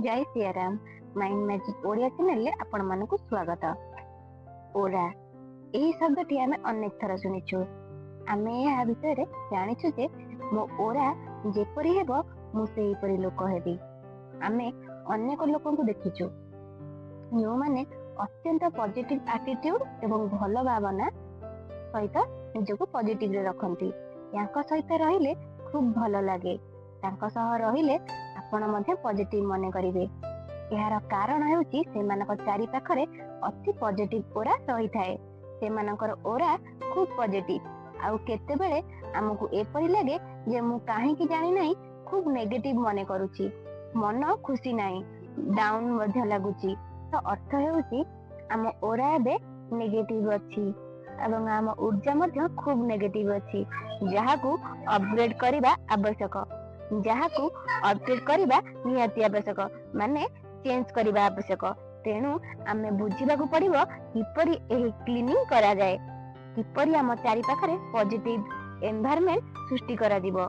जय Siyaram mind magic Odia channel आपण मानकु स्वागत। ओरा एही शब्दटी आमे अनेक थर सुनिछु। आमे या विषय जानिछु जे मो ओरा जेपरि हेबो मु सेहीपरि लोक हेबी। आमे अनेक लोकंकु देखिछु जो माने अत्यंत पॉजिटिव एटीट्यूड एवं भल भावना सहित निजको पॉजिटिव रे रखंती। याଙ୍କ सहित रहिले खूब भल लागे। ताଙ୍କ सह रहिले आपण मध्य पॉजिटिव मने करिवे। यार कारण हेउची सेमानक चारि पाखरे अति पॉजिटिव ओरा रही थाए। सेमानकर ओरा खूब पॉजिटिव आउ केते बेले हमकु एपरि लागे जे मु काहे कि जानि नाही खूब नेगेटिव मने करूची। मन खुशी नाही डाउन मध्य लागुची। तो अर्थ हेउची हम ओरा एबे नेगेटिव अछि एवं हम ऊर्जा मध्य खूब नेगेटिव अछि। जहाकू अपग्रेड करिबा आवश्यक। जहाकू अपडेट करबा निहाती आवश्यक माने चेंज करबा आवश्यक। तेणु आमे बुझिबाकू पड़िबो किपरि एही क्लीनिंग करा जाए, किपरि हम चारि पाखरे पॉजिटिव एनवायरनमेंट सृष्टि करा दिबो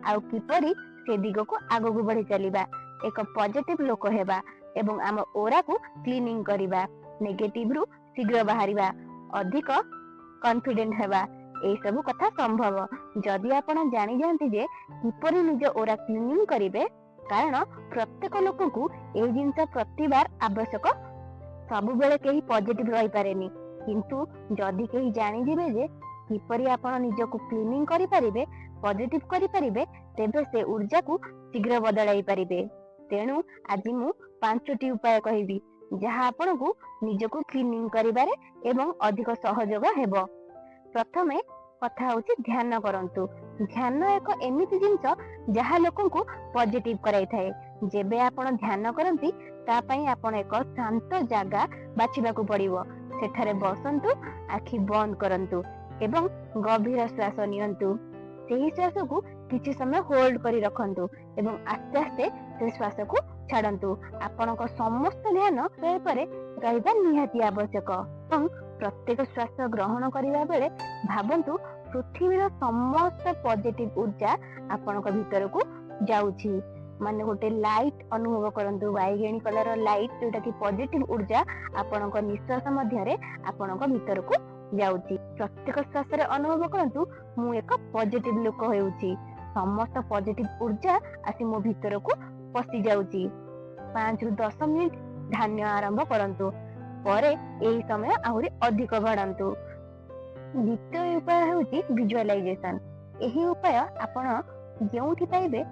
आउ किपरि से दिगो को आगो को बढ़ी चलीबा, एक पॉजिटिव लोक हेबा एवं आम ओरा को क्लीनिंग करिबा, नेगेटिव रु शीघ्र बाहरिबा, अधिक कॉन्फिडेंट हेबा। ए सब कथा संभव जदि आपण जानि जानती जे किपरि निज ओरा क्लीनिंग करिवे। कारण प्रत्येक लोक को ए जिंस प्रतिबार आवश्यक। सब बेले केही पॉजिटिव रही पारेनी, किंतु जदि केही जानि जिवे जे किपरि आपण निज को क्लीनिंग करि परिबे, पॉजिटिव करि परिबे, तेबे से ऊर्जा को शीघ्र बदलाई परिबे। तेणु आज मु 5टी उपाय कहिबी जहा आपण को निज को क्लीनिंग करिबारे एवं अधिक सहयोग हेबो। प्रथमे कथा होची ध्यान करंतु। ध्यान एक एमिति जिंस जहा लोकन को पॉजिटिव कराई थाए। जेबे आपण ध्यान करंती ता पई आपण एक शांत जागा बाछिबा को पड़िबो। सेठारे बसंतु, आखि बंद करंतु एवं गभीर श्वास नियंतु। सेही श्वास को किछि समय होल्ड करी रखंतु एवं आस्ते आस्ते से श्वास को छाडंतु। आपणक समस्त ध्यान से परे रहिबा निहाती आवश्यक। प्रत्येक श्वास ग्रहण करिबा बेले भाबंतु पृथ्वीर समस्त पॉजिटिव ऊर्जा आपणक भीतर को जाउछि। माने गोटे लाइट अनुभव करंतु, बैगेणी कलर लाइट जोटा कि पॉजिटिव ऊर्जा आपणक निश्वास मध्य रे आपणक भीतर को जाउछि। प्रत्येक श्वास रे अनुभव करंतु मु एक पॉजिटिव लोक हेउछि। समस्त पॉजिटिव ऊर्जा आसी मो भीतर को पसि जाउछि। 5 रु 10 मिनिट ध्यान आरंभ करंतु, परे एही समय आहुरी अधिक बढ़ांतु। द्वितीय उपाय हेउछि विजुअलाइजेशन। एही उपाय आपण जेउठी पाइबे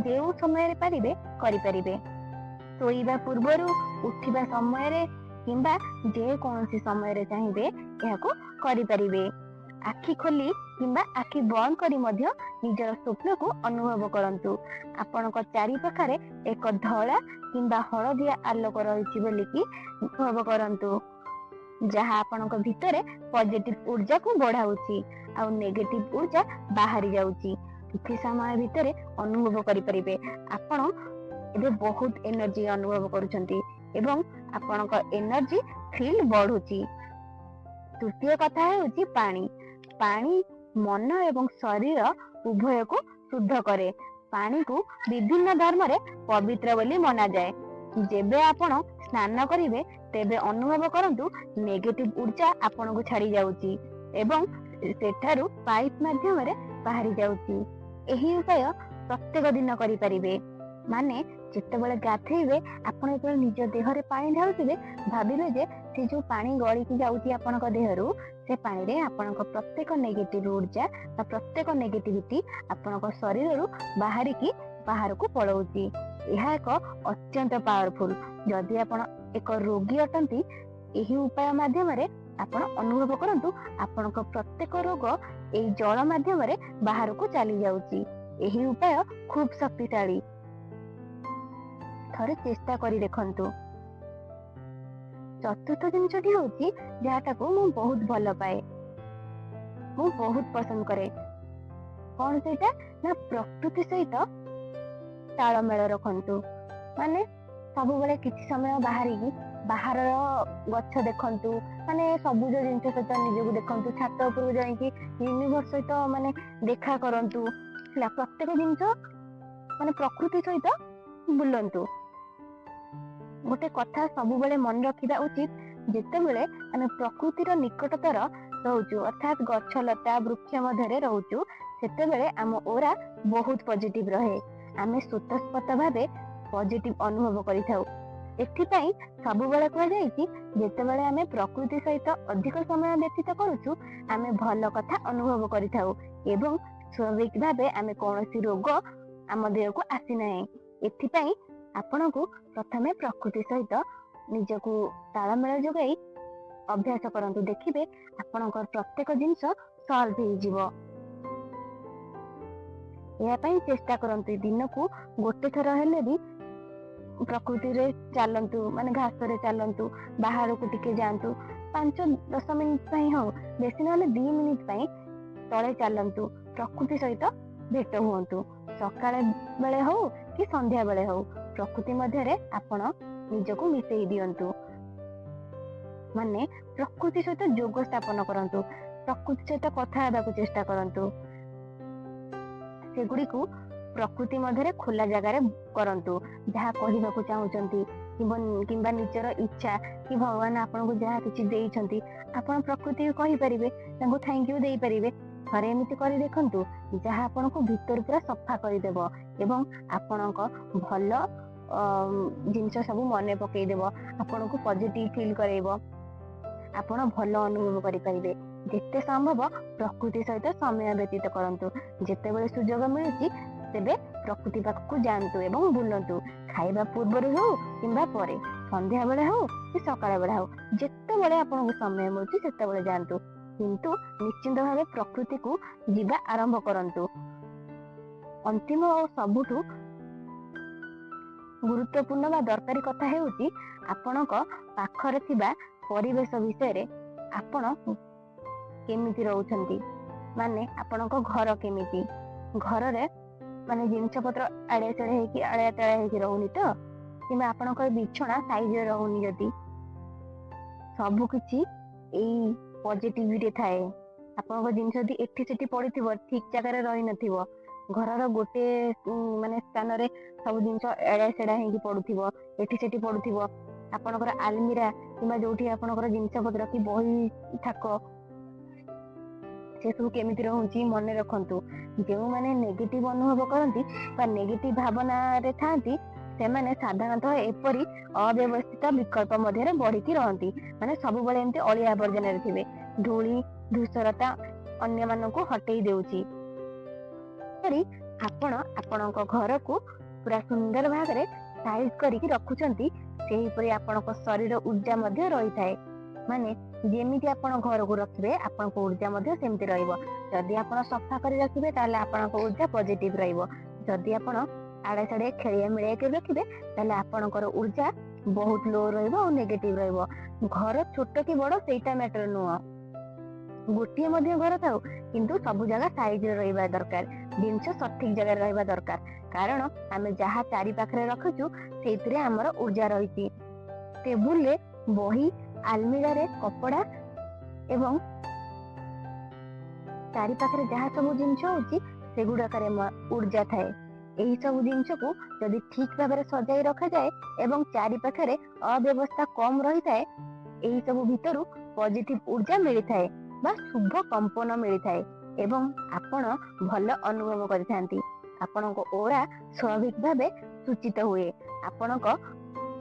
जेउ समय रे पारिबे करि परिबे। सोइबा पूर्वरु, उठिबा समय रे किंबा जे कोनोसी समय रे चाहिबे एहाको करि परिबे। आखि खोली किंबा आखि बंद करी मध्य निजर स्वप्न को अनुभव करंतु। आपणक चारि पाखरे एक धळा किंबा हळदिया आलोक रहिछि बोली कि अनुभव करंतु, जहा आपणक भितरे पॉजिटिव ऊर्जा को बढ़ाउछि आ नेगेटिव ऊर्जा बाहरी जाउछि। किछि समय भितरे अनुभव करि परिबे आपण एबे बहुत एनर्जी अनुभव करूछंती एवं आपणक एनर्जी फील बढ़ुछि। तृतीय कथा हेउछि पानी। पानी मन एवं शरीर उभय को शुद्ध करे। पानी को विभिन्न धर्म रे पवित्र बोली मना जाए। जेबे आपण स्नान करिवे तेबे अनुभव करंतु नेगेटिव ऊर्जा आपण को छाड़ी जाउछि एवं सेठारु पाइप माध्यम रे बाहरी जाउछि। एही उपाय प्रत्येक दिन करि परिबे। माने जेतेबेले गाथेइबे आपण जेतेबेले निज देह रे पानी ढालुथिबे भाबिबे जे से जो पानी गळी कि जाउछि आपणक देहरु, से पानी रे आपणक प्रत्येक नेगेटिव ऊर्जा बा प्रत्येक नेगेटिविटी आपणक शरीर रु बाहरी कि बाहर को पळौछि। यह एक अत्यंत पावरफुल। जदि आपण एक रोगी अटंती एही उपाय माध्यम रे आपण अनुभव करंतु आपणक प्रत्येक रोग एही जल माध्यम रे बाहर को चली जाउछि। एही उपाय खूब शक्तिशाली। थरे चेष्टा करी देखंतु। चतुर्थ जिनसटी होछि जाटा को मु बहुत भल पाए, मु बहुत पसंद करे। कोन सेटा ना प्रकृति सहित तालमेल रखंतु। माने सबु बेले किछि समय बाहरी बाहर गच्छ देखंतु, माने सबुज जिनस सहित निजको देखंतु। छात ऊपर जाई कि यूनिवर्स सहित माने देखा करंतु। प्रत्येक जिनस माने प्रकृति सहित बुलंतु। ଗୋଟେ କଥା ସବୁବେଳେ ମନେ ରଖିବା ଉଚିତ, ଯେତେବେଳେ ଆମେ ପ୍ରକୃତିର ନିକଟତର ରହୁଛୁ ଅର୍ଥାତ୍ ଗଛ ଲତା ବୃକ୍ଷ ମଧ୍ୟରେ ରହୁଛୁ, ସେତେବେଳେ ଆମ ଓରା ବହୁତ ପଜିଟିଭ ରହେ। ଆମେ ସ୍ୱତଃସ୍ଫୂର୍ତ୍ତ ଭାବେ ପଜିଟିଭ ଅନୁଭବ କରିଥାଉ। ଏଥିପାଇଁ ସବୁବେଳେ କୁହାଯାଇଛି, ଯେତେବେଳେ ଆମେ ପ୍ରକୃତି ସହିତ ଅଧିକ ସମୟ ବ୍ୟତୀତ କରୁଛୁ, ଆମେ ଭଲ କଥା ଅନୁଭବ କରିଥାଉ ଏବଂ ସ୍ୱାଭାବିକ ଭାବେ ଆମେ କୌଣସି ରୋଗ ଆମ ଦେହକୁ ଆସିନାହିଁ। ଏଥିପାଇଁ ଆପଣଙ୍କୁ ପ୍ରଥମେ ପ୍ରକୃତି ସହିତ ନିଜକୁ ତାଳମେଳ ଯୋଗାଇ ଅଭ୍ୟାସ କରନ୍ତୁ। ଦେଖିବେ ଆପଣଙ୍କର ପ୍ରତ୍ୟେକ ଜିନିଷ ସଲ୍ଭ ହେଇଯିବ। ଏହା ପାଇଁ ଚେଷ୍ଟା କରନ୍ତୁ, ଦିନକୁ ଗୋଟେ ଥର ହେଲେ ବି ପ୍ରକୃତିରେ ଚାଲନ୍ତୁ, ମାନେ ଘାସରେ ଚାଲନ୍ତୁ, ବାହାରକୁ ଟିକେ ଯାଆନ୍ତୁ, 5-10 ମିନିଟ୍ ପାଇଁ ହଉ, ବେଶୀ ନହେଲେ 2 ମିନିଟ୍ ପାଇଁ ତଳେ ଚାଲନ୍ତୁ, ପ୍ରକୃତି ସହିତ ଭେଟ ହୁଅନ୍ତୁ। ସକାଳ ବେଳେ ହଉ କି ସନ୍ଧ୍ୟା ବେଳେ ହଉ, ପ୍ରକୃତି ମଧ୍ୟରେ ଆପଣ ନିଜକୁ ମିଶେଇ ଦିଅନ୍ତୁ। ମାନେ ପ୍ରକୃତି ସହିତ ଯୋଗ ସ୍ଥାପନ କରନ୍ତୁ, ପ୍ରକୃତି ସହିତ କଥା ହେବାକୁ ଚେଷ୍ଟା କରନ୍ତୁ। ସେଗୁଡ଼ିକୁ ପ୍ରକୃତି ମଧ୍ୟରେ ଖୋଲା ଜାଗାରେ କରନ୍ତୁ। ଯାହା କହିବାକୁ ଚାହୁଁଛନ୍ତି କିମ୍ବା ନିଜର ଇଚ୍ଛା କି ଭଗବାନ ଆପଣଙ୍କୁ ଯାହା କିଛି ଦେଇଛନ୍ତି, ଆପଣ ପ୍ରକୃତିକୁ କହିପାରିବେ, ତାଙ୍କୁ ଥ୍ୟାଙ୍କ ୟୁ ଦେଇପାରିବେ। ଥରେ ଏମିତି କରି ଦେଖନ୍ତୁ, ଯାହା ଆପଣଙ୍କୁ ଭିତରୁ ପୁରା ସଫା କରିଦେବ ଏବଂ ଆପଣଙ୍କ ଭଲ ଜିନିଷ ସବୁ ମନେ ପକେଇଦେବ, ଆପଣଙ୍କୁ ପଜିଟିଭ ଫିଲ୍ କରେଇବ, ଆପଣ ଭଲ ଅନୁଭବ କରିପାରିବେ। ଯେତେ ସମ୍ଭବ ପ୍ରକୃତି ସହିତ ସମୟ ବ୍ୟତୀତ କରନ୍ତୁ। ଯେତେବେଳେ ସୁଯୋଗ ମିଳୁଛି ତେବେ ପ୍ରକୃତି ପାଖକୁ ଯାଆନ୍ତୁ ଏବଂ ବୁଲନ୍ତୁ। ଖାଇବା ପୂର୍ବରୁ ହଉ କିମ୍ବା ପରେ, ସନ୍ଧ୍ୟା ବେଳେ ହଉ କି ସକାଳ ବେଳେ ହଉ, ଯେତେବେଳେ ଆପଣଙ୍କୁ ସମୟ ମିଳୁଛି ସେତେବେଳେ ଯାଆନ୍ତୁ। କିନ୍ତୁ ନିଶ୍ଚିନ୍ତ ଭାବେ ପ୍ରକୃତିକୁ ଯିବା ଆରମ୍ଭ କରନ୍ତୁ। ଅନ୍ତିମ ଓ ସବୁଠୁ ଗୁରୁତ୍ୱପୂର୍ଣ୍ଣ ବା ଦରକାରୀ କଥା ହେଉଛି, ଆପଣଙ୍କ ପାଖରେ ଥିବା ପରିବେଶ ବିଷୟରେ ଆପଣ କେମିତି ରହୁଛନ୍ତି। ମାନେ ଆପଣଙ୍କ ଘର କେମିତି, ଘରରେ ମାନେ ଜିନିଷ ପତ୍ର ଆଡେ ଚଢେ ହେଇକି ଆଡେ ତଳେ ହେଇକି ରହୁନି ତ, କିମ୍ବା ଆପଣଙ୍କର ବିଛଣା ସାଇଜରେ ରହୁନି, ଯଦି ସବୁ କିଛି ଏଇ ପଜିଟିଭିରେ ଥାଏ, ଆପଣଙ୍କ ଜିନିଷ ଯଦି ଏଠି ସେଠି ପଡିଥିବ, ଠିକ ଜାଗାରେ ରହିନଥିବ, ଘରର ଗୋଟେ ମାନେ ସ୍ଥାନରେ ସବୁ ଜିନିଷ ଏଡା ସେଡା ହେଇକି ପଡୁଥିବ, ଏଠି ସେଠି ପଡୁଥିବ, ଆପଣଙ୍କର ଆଲମିରା କିମ୍ବା ଯୋଉଠି ଆପଣଙ୍କର ଜିନିଷ ପତ୍ର କି ବହି ଥାକ, ସେସବୁ କେମିତି ରହୁଛି ମନେ ରଖନ୍ତୁ। ଯେଉଁମାନେ ନେଗେଟିଭ ଅନୁଭବ କରନ୍ତି ବା ନେଗେଟିଭ ଭାବନାରେ ଥାଆନ୍ତି, ସେମାନେ ସାଧାରଣତଃ ଏପରି ଅବ୍ୟବସ୍ଥିତ ବିକଳ୍ପ ମଧ୍ୟରେ ବଢିକି ରହନ୍ତି। ମାନେ ସବୁବେଳେ ଏମିତି ଅଳିଆ ଆବର୍ଜନାରେ ଥିବେ, ଧୂଳି ଧୂସରତା ଅନ୍ୟମାନଙ୍କୁ ହଟେଇ ଦେଉଛି। ଆପଣ ଆପଣଙ୍କ ଘରକୁ ପୁରା ସୁନ୍ଦର ଭାବରେ ସାଇଜ କରିକି ରଖୁଛନ୍ତି, ସେହିପରି ଆପଣଙ୍କ ଶରୀର ଉର୍ଜା ମଧ୍ୟ ରହିଥାଏ। ମାନେ ଯେମିତି ଆପଣ ଘରକୁ ରଖିବେ, ଆପଣଙ୍କ ଉର୍ଜା ମଧ୍ୟ ସେମିତି ରହିବ। ଯଦି ଆପଣ ସଫା କରି ରଖିବେ, ତାହେଲେ ଆପଣଙ୍କ ଉର୍ଜା ପଜିଟିଭ ରହିବ। ଯଦି ଆପଣ ଆଡେ ସାଡେ ଖେଳିଆ ମିଳିଆ କରି ରଖିବେ, ତାହେଲେ ଆପଣଙ୍କର ଉର୍ଜା ବହୁତ ଲୋ ରହିବ ଆଉ ନେଗେଟିଭ ରହିବ। ଘର ଛୋଟ କି ବଡ ସେଇଟା ମ୍ୟାଟର ନୁହଁ, ଗୋଟିଏ ମଧ୍ୟ ଘର ଥାଉ, କିନ୍ତୁ ସବୁ ଜାଗା ସାଇଜରେ ରହିବା ଦରକାର, ଜିନିଷ ସଠିକ ଜାଗାରେ ରହିବା ଦରକାର। କାରଣ ଆମେ ଯାହା ଚାରି ପାଖରେ ରଖୁଛୁ, ସେଇଥିରେ ଆମର ଉର୍ଜା ରହିଛି। ଟେବୁଲରେ ବହି, ଆଲମିରାରେ କପଡା ଏବଂ ଚାରି ପାଖରେ ଯାହା ସବୁ ଜିନିଷ ହଉଛି, ସେଗୁଡାକରେ ଉର୍ଜା ଥାଏ। ଏହି ସବୁ ଜିନିଷକୁ ଯଦି ଠିକ ଭାବରେ ସଜାଇ ରଖାଯାଏ ଏବଂ ଚାରି ପାଖରେ ଅବ୍ୟବସ୍ଥା କମ ରହିଥାଏ, ଏହି ସବୁ ଭିତରୁ ପଜିଟିଭ ଉର୍ଜା ମିଳିଥାଏ ବା ଶୁଭ କମ୍ପନ ମିଳିଥାଏ ଏବଂ ଆପଣ ଭଲ ଅନୁଭବ କରିଥାନ୍ତି। ଆପଣଙ୍କ ଓରା ସ୍ୱାଭାବିକ ଭାବେ ସୂଚିତ ହୁଏ। ଆପଣଙ୍କ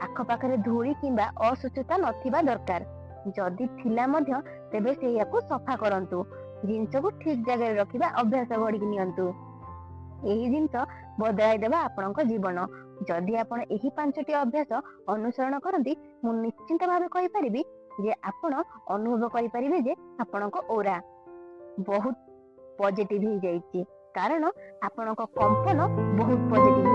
ଆଖପାଖରେ ଧୂଳି କିମ୍ବା ଅସୁସ୍ଥତା ନଥିବା ଦରକାର। ଯଦି ଥିଲା ମଧ୍ୟ, ତେବେ ସେଇଆକୁ ସଫା କରନ୍ତୁ। ଜିନିଷକୁ ଠିକ ଜାଗାରେ ରଖିବା ଅଭ୍ୟାସ ଗଢିକି ନିଅନ୍ତୁ। ଏହି ଜିନିଷ ବଦଳାଇ ଦେବା ଆପଣଙ୍କ ଜୀବନ। ଯଦି ଆପଣ ଏହି 5ଟି ଅଭ୍ୟାସ ଅନୁସରଣ କରନ୍ତି, ମୁଁ ନିଶ୍ଚିନ୍ତ ଭାବେ କହିପାରିବି ଯେ ଆପଣ ଅନୁଭବ କରିପାରିବେ ଯେ ଆପଣଙ୍କ ଓରା ବହୁତ ପଜିଟିଭ ହେଇଯାଇଛି, କାରଣ ଆପଣଙ୍କ କମ୍ପନ ବହୁତ ପଜିଟିଭ